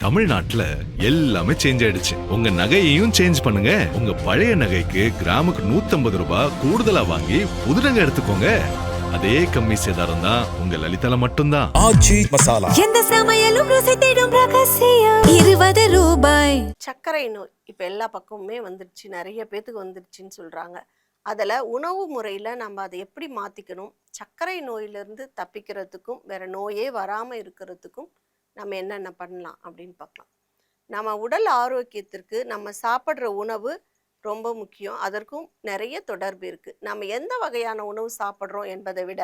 தமிழ்நாட்டுல எல்லாமே சேஞ்ச் ஆயிடுச்சு. உங்க நகையையும் சேஞ்ச் பண்ணுங்க. உங்க பழைய நகைக்கு கிராமுக்கு 150 ரூபாய் கூடுதலா வாங்கி புது நகை எடுத்துக்கோங்க. அதே கம்மி சேதாரம் தான் உங்க லலிதால மட்டும்தான். ஆச்சி மசாலா. எந்த சமையலும் ருசி தேடும் ரகசியம் 20 ரூபாய். சர்க்கரை நோய் இப்போ எல்லா பக்கமுமே வந்துடுச்சு, நிறைய பேத்துக்கு வந்துடுச்சுன்னு சொல்கிறாங்க. அதில் உணவு முறையில் நம்ம அதை எப்படி மாற்றிக்கணும், சர்க்கரை நோயிலிருந்து தப்பிக்கிறதுக்கும் வேறு நோயே வராமல் இருக்கிறதுக்கும் நம்ம என்னென்ன பண்ணலாம் அப்படின்னு பார்க்கலாம். நம்ம உடல் ஆரோக்கியத்திற்கு நம்ம சாப்பிட்ற உணவு ரொம்ப முக்கியம். அதற்கும் நிறைய தொடர்பு இருக்குது. நம்ம எந்த வகையான உணவு சாப்பிட்றோம் என்பதை விட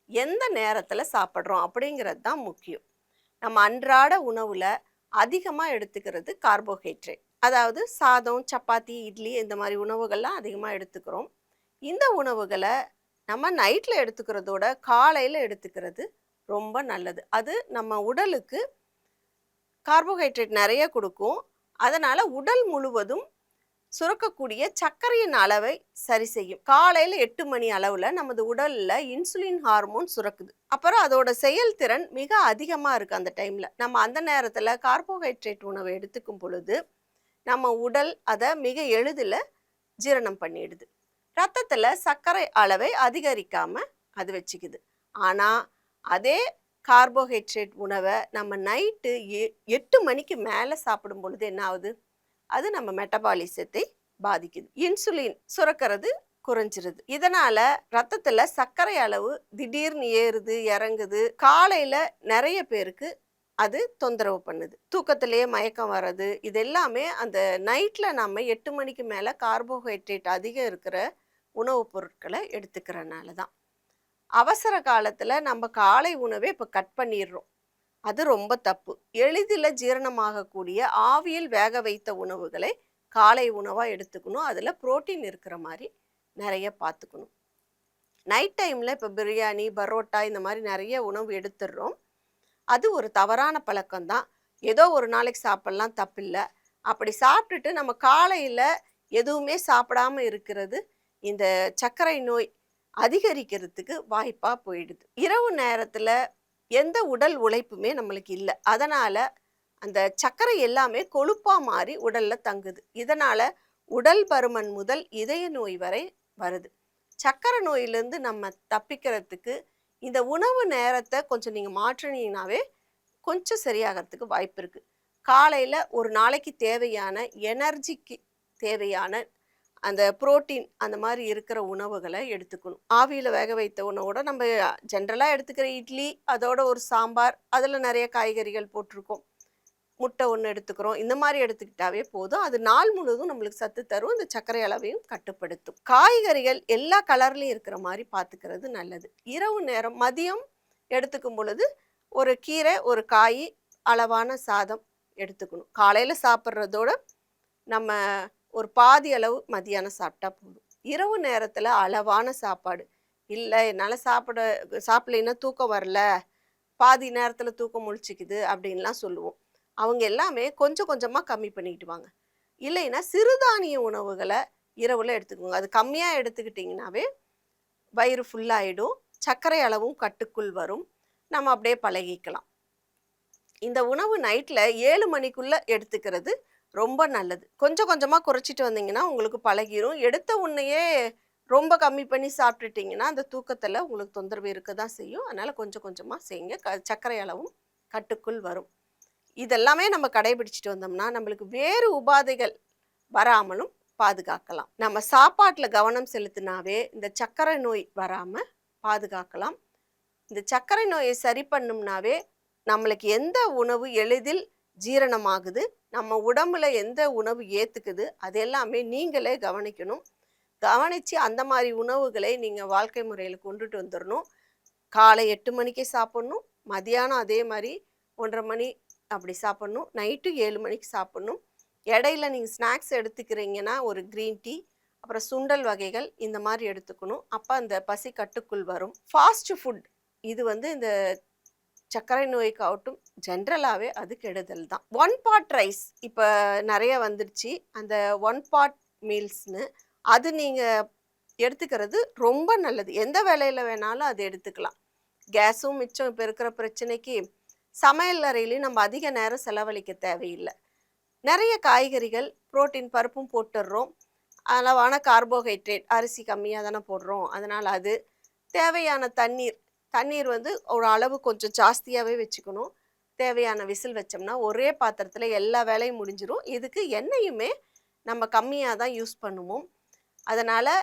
எந்த நேரத்தில் சாப்பிட்றோம் அப்படிங்கிறது தான் முக்கியம். நம்ம அன்றாட உணவில் அதிகமாக எடுத்துக்கிறது கார்போஹைட்ரேட், அதாவது சாதம், சப்பாத்தி, இட்லி இந்த மாதிரி உணவுகள்லாம் அதிகமாக எடுத்துக்கிறோம். இந்த உணவுகளை நம்ம நைட்டில் எடுத்துக்கிறதோட காலையில் எடுத்துக்கிறது ரொம்ப நல்லது. அது நம்ம உடலுக்கு கார்போஹைட்ரேட் நிறைய கொடுக்கும். அதனால் உடல் முழுவதும் சுரக்கக்கூடிய சர்க்கரையின் அளவை சரி செய்யும். காலையில் 8 மணி அளவில் நமது உடலில் இன்சுலின் ஹார்மோன் சுரக்குது. அப்புறம் அதோட செயல்திறன் மிக அதிகமாக இருக்குது. அந்த டைமில் நம்ம அந்த நேரத்தில் கார்போஹைட்ரேட் உணவை எடுத்துக்கும் பொழுது நம்ம உடல் அதை மிக எளிதில் ஜீரணம் பண்ணிடுது. ரத்தத்தில் சர்க்கரை அளவை அதிகரிக்காமல் அது வச்சுக்குது. ஆனால் அதே கார்போஹைட்ரேட் உணவை நம்ம நைட்டு 8 மணிக்கு மேலே சாப்பிடும் பொழுது என்ன ஆகுது, அது நம்ம மெட்டபாலிசத்தை பாதிக்குது. இன்சுலின் சுரக்கிறது குறைஞ்சிருது. இதனால ரத்தத்தில் சர்க்கரை அளவு திடீர்னு ஏறுது இறங்குது. காலையில் நிறைய பேருக்கு அது தொந்தரவு பண்ணுது. தூக்கத்திலேயே மயக்கம் வர்றது, இது எல்லாமே அந்த நைட்டில் நம்ம 8 மணிக்கு மேலே கார்போஹைட்ரேட் அதிகம் இருக்கிற உணவுப் பொருட்களை எடுத்துக்கிறனால தான். அவசர காலத்தில் நம்ம காலை உணவை இப்போ கட் பண்ணிடுறோம். அது ரொம்ப தப்பு. எளிதில் ஜீரணமாகக்கூடிய ஆவியில் வேக வைத்த உணவுகளை காலை உணவாக எடுத்துக்கணும். அதில் புரோட்டீன் இருக்கிற மாதிரி நிறைய பார்த்துக்கணும். நைட் டைமில் இப்போ பிரியாணி, பரோட்டா இந்த மாதிரி நிறைய உணவு எடுத்துடுறோம். அது ஒரு தவறான பழக்கம்தான். ஏதோ ஒரு நாளைக்கு சாப்பிட்லாம், தப்பில்லை. அப்படி சாப்பிட்டுட்டு நம்ம காலையில் எதுவுமே சாப்பிடாமல் இருக்கிறது இந்த சர்க்கரை நோய் அதிகரிக்கிறதுக்கு வாய்ப்பாக போயிடுது. இரவு நேரத்தில் எந்த உடல் உழைப்புமே நம்மளுக்கு இல்லை. அதனால் அந்த சர்க்கரை எல்லாமே கொழுப்பாக மாறி உடலில் தங்குது. இதனால் உடல் பருமன் முதல் இதய நோய் வரை வருது. சர்க்கரை நோயிலேருந்து நம்ம தப்பிக்கிறதுக்கு இந்த உணவு நேரத்தை கொஞ்சம் நீங்கள் மாற்றினீங்கன்னாவே கொஞ்சம் சரியாகிறதுக்கு வாய்ப்பு இருக்குது. காலையில் ஒரு நாளைக்கு தேவையான எனர்ஜிக்கு தேவையான அந்த புரோட்டீன் அந்த மாதிரி இருக்கிற உணவுகளை எடுத்துக்கணும். ஆவியில் வேக வைத்த உணவோட நம்ம ஜென்ரலாக எடுத்துக்கிற இட்லி, அதோட ஒரு சாம்பார், அதில் நிறைய காய்கறிகள் போட்டிருக்கோம், முட்டை ஒன்று எடுத்துக்கிறோம், இந்த மாதிரி எடுத்துக்கிட்டாவே போதும். அது நாள் முழுவதும் நம்மளுக்கு சத்து தரும், இந்த சர்க்கரை அளவையும் கட்டுப்படுத்தும். காய்கறிகள் எல்லா கலர்லையும் இருக்கிற மாதிரி பார்த்துக்கிறது நல்லது. இரவு நேரம் மதியம் எடுத்துக்கும் பொழுது ஒரு கீரை, ஒரு காய், அளவான சாதம் எடுத்துக்கணும். காலையில் சாப்பிட்றதோட நம்ம ஒரு பாதி அளவு மதியானம் சாப்பிட்டா போதும். இரவு நேரத்தில் அளவான சாப்பாடு. இல்லை என்னால் சாப்பிடலைன்னா தூக்கம் வரல, பாதி நேரத்தில் தூக்கம் முழிச்சிக்குது அப்படின்லாம் சொல்லுவோம். அவங்க எல்லாமே கொஞ்சம் கொஞ்சமாக கம்மி பண்ணிக்கிட்டு வாங்க. இல்லைன்னா சிறுதானிய உணவுகளை இரவில் எடுத்துக்கோங்க. அது கம்மியாக எடுத்துக்கிட்டிங்கனாவே வயிறு ஃபுல்லாகிடும், சர்க்கரை அளவும் கட்டுக்குள் வரும், நம்ம அப்படியே பழகிக்கலாம். இந்த உணவு நைட்டில் 7 மணிக்குள்ளே எடுத்துக்கிறது ரொம்ப நல்லது. கொஞ்சம் கொஞ்சமாக குறைச்சிட்டு வந்தீங்கன்னா உங்களுக்கு பழகிரும். எடுத்த உன்னையே ரொம்ப கம்மி பண்ணி சாப்பிட்டுட்டிங்கன்னா அந்த தூக்கத்தில் உங்களுக்கு தொந்தரவு இருக்க தான் செய்யும். அதனால் கொஞ்சம் கொஞ்சமாக செய்யுங்க. சர்க்கரை அளவும் கட்டுக்குள் வரும். இதெல்லாமே நம்ம கடைபிடிச்சிட்டு வந்தோம்னா நம்மளுக்கு வேறு உபாதைகள் வராமலும் பாதுகாக்கலாம். நம்ம சாப்பாட்டில் கவனம் செலுத்தினாவே இந்த சர்க்கரை நோய் வராமல் பாதுகாக்கலாம். இந்த சர்க்கரை நோயை சரி பண்ணும்னாவே நம்மளுக்கு எந்த உணவு எளிதில் ஜீரணமாகுது, நம்ம உடம்புல எந்த உணவு ஏற்றுக்குது, அது எல்லாமே நீங்களே கவனிக்கணும். கவனித்து அந்த மாதிரி உணவுகளை நீங்கள் வாழ்க்கை முறையில் கொண்டுட்டு வந்துடணும். காலை 8 மணிக்கே சாப்பிட்ணும், மதியானம் அதே மாதிரி 1:30 மணி அப்படி சாப்பிட்ணும், நைட்டு 7 மணிக்கு சாப்பிட்ணும். இடையில நீங்கள் ஸ்நாக்ஸ் எடுத்துக்கிறீங்கன்னா ஒரு க்ரீன் டீ, அப்புறம் சுண்டல் வகைகள் இந்த மாதிரி எடுத்துக்கணும். அப்போ அந்த பசி கட்டுக்குள் வரும். ஃபாஸ்ட் ஃபுட் இது இந்த சர்க்கரை நோய்க்காகட்டும் ஜென்ரலாகவே அது கெடுதல் தான். 1 பாட் ரைஸ் இப்போ நிறைய வந்துடுச்சு, அந்த 1 பாட் மீல்ஸ்னு. அது நீங்கள் எடுத்துக்கிறது ரொம்ப நல்லது. எந்த வேலையில் வேணாலும் அது எடுத்துக்கலாம். கேஸும் மிச்சம். இப்போ இருக்கிற பிரச்சனைக்கு சமையல் அறையிலையும் நம்ம அதிக நேரம் செலவழிக்க தேவையில்லை. நிறைய காய்கறிகள், புரோட்டீன் பருப்பும் போட்டுடுறோம். அளவான கார்போஹைட்ரேட், அரிசி கம்மியாக தானே போடுறோம், அதனால் அது தேவையான தண்ணீர் வந்து ஒரு அளவு கொஞ்சம் ஜாஸ்தியாகவே வச்சுக்கணும். தேவையான விசில் வச்சோம்னா ஒரே பாத்திரத்தில் எல்லா வேலையும் முடிஞ்சிடும். இதுக்கு எண்ணெயுமே நம்ம கம்மியாக தான் யூஸ் பண்ணுவோம். அதனால்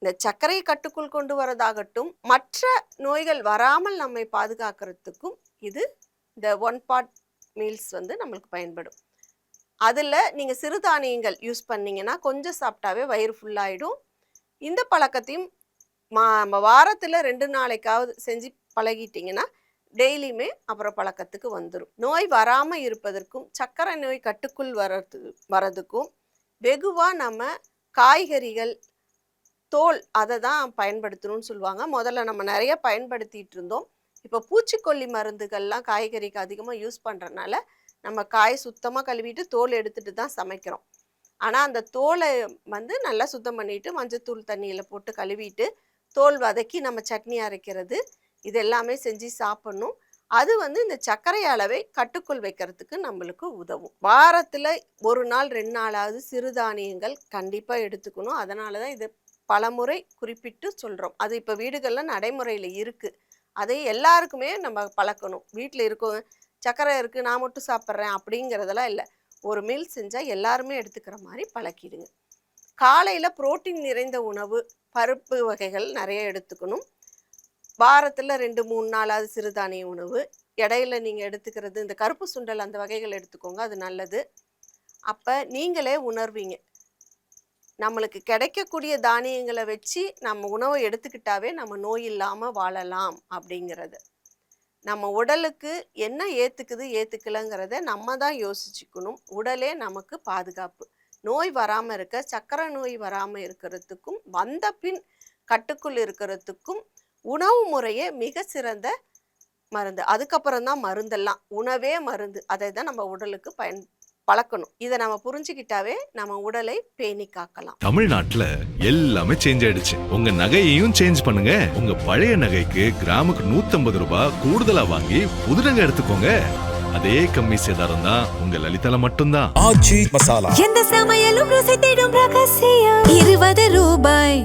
இந்த சர்க்கரையை கட்டுக்குள் கொண்டு வரதாகட்டும், மற்ற நோய்கள் வராமல் நம்மை பாதுகாக்கிறதுக்கும் இது இந்த ஒன் பாட் மீல்ஸ் வந்து நம்மளுக்கு பயன்படும். அதில் நீங்கள் சிறுதானியங்கள் யூஸ் பண்ணிங்கன்னா கொஞ்சம் சாப்பிட்டாவே வயிறு ஃபுல்லாகிடும். இந்த பழக்கத்தையும் வாரத்தில் 2 நாளைக்காவது செஞ்சு பழகிட்டிங்கன்னா டெய்லியுமே அப்புறம் பழக்கத்துக்கு வந்துடும். நோய் வராமல் இருப்பதற்கும் சர்க்கரை நோய் கட்டுக்குள் வரதுக்கும் வெகுவாக நம்ம காய்கறிகள், தோல் அதை தான் பயன்படுத்தணும்னு சொல்லுவாங்க. முதல்ல நம்ம நிறைய பயன்படுத்திகிட்டு இருந்தோம். இப்போ பூச்சிக்கொல்லி மருந்துகள்லாம் காய்கறிக்கு அதிகமாக யூஸ் பண்ணுறதுனால நம்ம காய் சுத்தமாக கழுவிட்டு தோல் எடுத்துகிட்டு தான் சமைக்கிறோம். ஆனால் அந்த தோலை வந்து நல்லா சுத்தம் பண்ணிவிட்டு மஞ்சத்தூள் தண்ணியில் போட்டு கழுவிட்டு தோல் வதக்கி நம்ம சட்னி அரைக்கிறது, இது எல்லாமே செஞ்சு சாப்பிட்ணும். அது வந்து இந்த சர்க்கரை அளவை கட்டுக்குள் வைக்கிறதுக்கு நம்மளுக்கு உதவும். வாரத்தில் 1 நாள் 2 நாளாவது சிறுதானியங்கள் கண்டிப்பாக எடுத்துக்கணும். அதனால தான் இது பலமுறை குறிப்பிட்டு சொல்கிறோம். அது இப்போ வீடுகளில் நடைமுறையில் இருக்குது. அதை எல்லாருக்குமே நம்ம பழக்கணும். வீட்டில் இருக்கும் சர்க்கரை இருக்குது நான் மட்டும் சாப்பிட்றேன் அப்படிங்கிறதெல்லாம் இல்லை. ஒரு மீல் செஞ்சால் எல்லாருமே எடுத்துக்கிற மாதிரி பழக்கிடுங்க. காலையில் புரோட்டீன் நிறைந்த உணவு, பருப்பு வகைகள் நிறைய எடுத்துக்கணும். வாரத்தில் 2-3 நாளாவது சிறுதானிய உணவு. இடையில நீங்கள் எடுத்துக்கிறது இந்த கருப்பு சுண்டல் அந்த வகைகள் எடுத்துக்கோங்க, அது நல்லது. அப்போ நீங்களே உணர்வீங்க, நம்மளுக்கு கிடைக்கக்கூடிய தானியங்களை வச்சு நம்ம உணவை எடுத்துக்கிட்டாவே நம்ம நோய் இல்லாமல் வாழலாம் அப்படிங்கிறது. நம்ம உடலுக்கு என்ன ஏற்றுக்குது ஏற்றுக்கலைங்கிறத நம்ம தான் யோசிச்சுக்கணும். உடலே நமக்கு பாதுகாப்பு. நோய் வராமல் இருக்க, சர்க்கரை நோய் வராமல் இருக்கிறதுக்கும் வந்த பின் கட்டுக்குள் இருக்கிறதுக்கும் உணவு முறையே மிக சிறந்த மருந்து. அதுக்கப்புறம் தான் மருந்தெல்லாம். உணவே மருந்து. அதை தான் நம்ம உடலுக்கு பழக்கணும். இதை நம்ம புரிஞ்சுக்கிட்டாவே நம்ம உடலை பேணி காக்கலாம். தமிழ்நாட்டுல எல்லாமே சேஞ்ச் ஆயிடுச்சு. உங்க நகையையும் சேஞ்ச் பண்ணுங்க. உங்க பழைய நகைக்கு கிராமுக்கு 150 ரூபாய் கூடுதலா வாங்கி புது நகை எடுத்துக்கோங்க. அதே கம்மி சேதாரம் தான் உங்க லலிதால மட்டும்தான். எந்த சமையலும் ருசி தேடும் ரகசியம் 20 ரூபாய்.